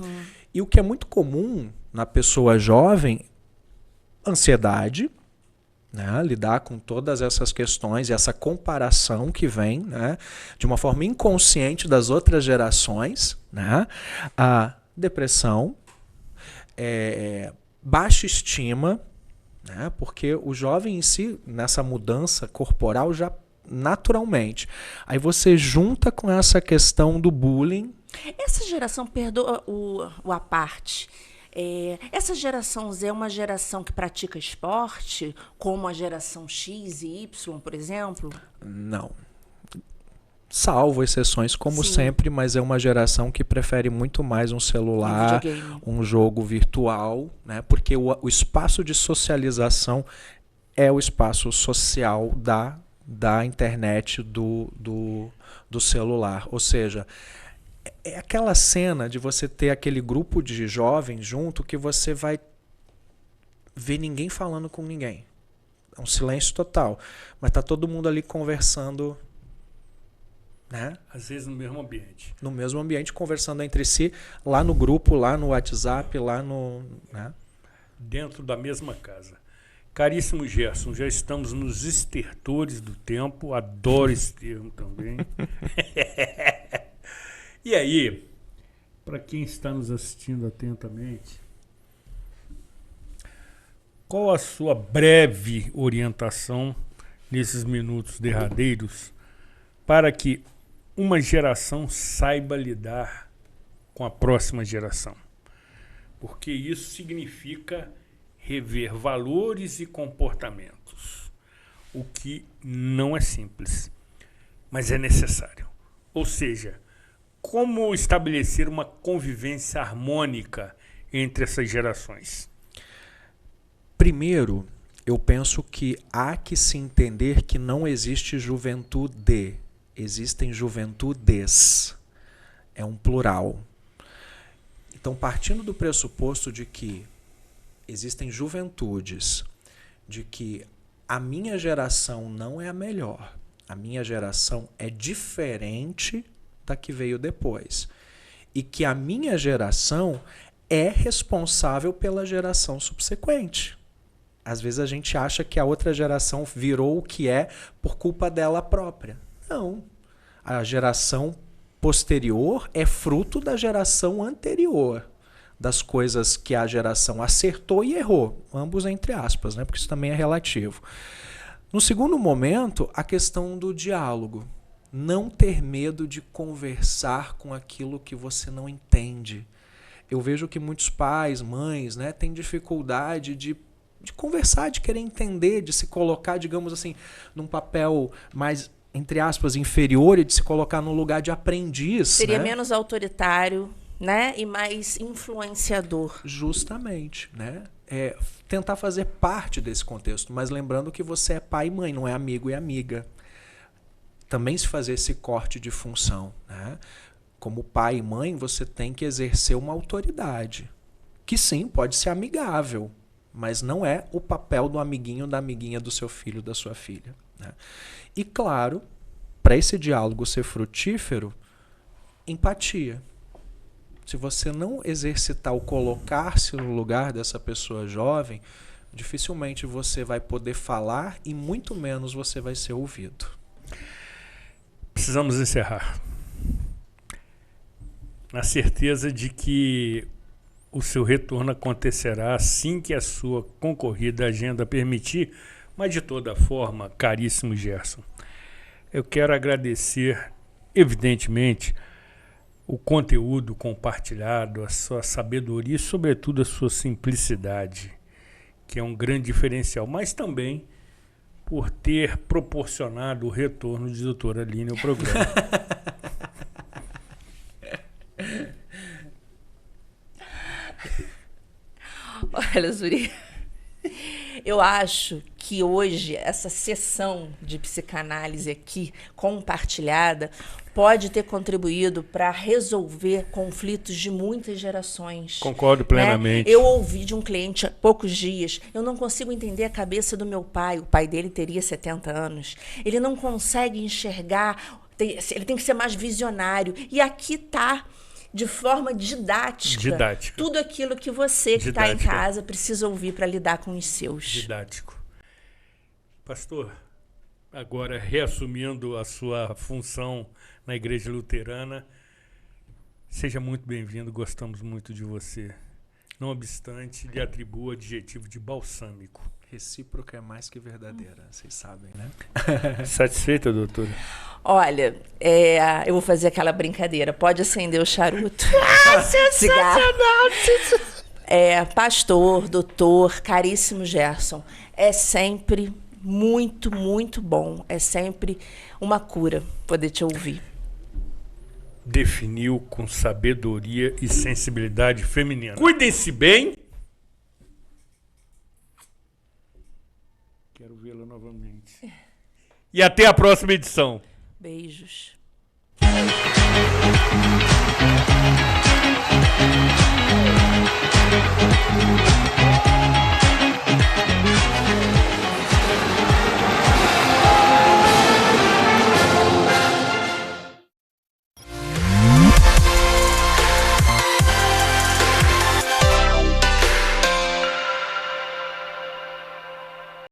E o que é muito comum na pessoa jovem, ansiedade, né, lidar com todas essas questões e essa comparação que vem, né, de uma forma inconsciente das outras gerações, né, a depressão, baixa estima, né, porque o jovem em si, nessa mudança corporal, já naturalmente. Aí você junta com essa questão do bullying, Essa geração, perdoa o à parte, essa geração Z é uma geração que pratica esporte, como a geração X e Y, por exemplo? Não. Salvo exceções, como Sim. sempre, mas é uma geração que prefere muito mais um celular, videogame. um jogo virtual, né? Porque o espaço de socialização é o espaço social da internet, do celular. Ou seja, é aquela cena de você ter aquele grupo de jovens junto que você vai ver ninguém falando com ninguém. É um silêncio total. Mas tá todo mundo ali conversando, né? Às vezes no mesmo ambiente. No mesmo ambiente, conversando entre si, lá no grupo, lá no WhatsApp, lá no... né? Dentro da mesma casa. Caríssimo Gerson, já estamos nos estertores do tempo. Adoro esse termo também. E aí, para quem está nos assistindo atentamente, qual a sua breve orientação nesses minutos derradeiros para que uma geração saiba lidar com a próxima geração? Porque isso significa rever valores e comportamentos, o que não é simples, mas é necessário. Ou seja, como estabelecer uma convivência harmônica entre essas gerações? Primeiro, eu penso que há que se entender que não existe juventude, existem juventudes. É um plural. Então, partindo do pressuposto de que existem juventudes, de que a minha geração não é a melhor, a minha geração é diferente da que veio depois, e que a minha geração é responsável pela geração subsequente. Às vezes a gente acha que a outra geração virou o que é por culpa dela própria. Não. A geração posterior é fruto da geração anterior, das coisas que a geração acertou e errou, ambos entre aspas, né? Porque isso também é relativo. No segundo momento, a questão do diálogo. Não ter medo de conversar com aquilo que você não entende. Eu vejo que muitos pais, mães, né, têm dificuldade de conversar, de querer entender, de se colocar, digamos assim, num papel mais, entre aspas, inferior e de se colocar no lugar de aprendiz. Seria né? menos autoritário, né? E mais influenciador. Justamente, né? Tentar fazer parte desse contexto, mas lembrando que você é pai e mãe, não é amigo e amiga. Também se fazer esse corte de função, né? Como pai e mãe, você tem que exercer uma autoridade, que sim, pode ser amigável, mas não é o papel do amiguinho, da amiguinha do seu filho, da sua filha, né? E claro, para esse diálogo ser frutífero, empatia. Se você não exercitar o colocar-se no lugar dessa pessoa jovem, dificilmente você vai poder falar e muito menos você vai ser ouvido. Precisamos encerrar. Na certeza de que o seu retorno acontecerá assim que a sua concorrida agenda permitir, mas de toda forma, caríssimo Gerson, eu quero agradecer, evidentemente, o conteúdo compartilhado, a sua sabedoria e, sobretudo, a sua simplicidade, que é um grande diferencial, mas também por ter proporcionado o retorno de doutora Aline ao programa. Olha, Zuri, eu acho que hoje essa sessão de psicanálise aqui, compartilhada, pode ter contribuído para resolver conflitos de muitas gerações. Concordo plenamente. Né? Eu ouvi de um cliente há poucos dias, eu não consigo entender a cabeça do meu pai, o pai dele teria 70 anos, ele não consegue enxergar, ele tem que ser mais visionário. E aqui está, de forma didática, tudo aquilo que você que está em casa precisa ouvir para lidar com os seus. Didático. Pastor, agora reassumindo a sua função na Igreja Luterana, seja muito bem-vindo, gostamos muito de você. Não obstante, lhe atribuo o adjetivo de balsâmico. Recíproca é mais que verdadeira, vocês sabem, né? Satisfeita, doutora? Olha, eu vou fazer aquela brincadeira. Pode acender o charuto. Sensacional! Pastor, doutor, caríssimo Gerson, é sempre muito, muito bom. É sempre uma cura poder te ouvir. Definiu com sabedoria e sensibilidade feminina. Cuidem-se bem. Quero vê-la novamente. E até a próxima edição. Beijos. Thank you.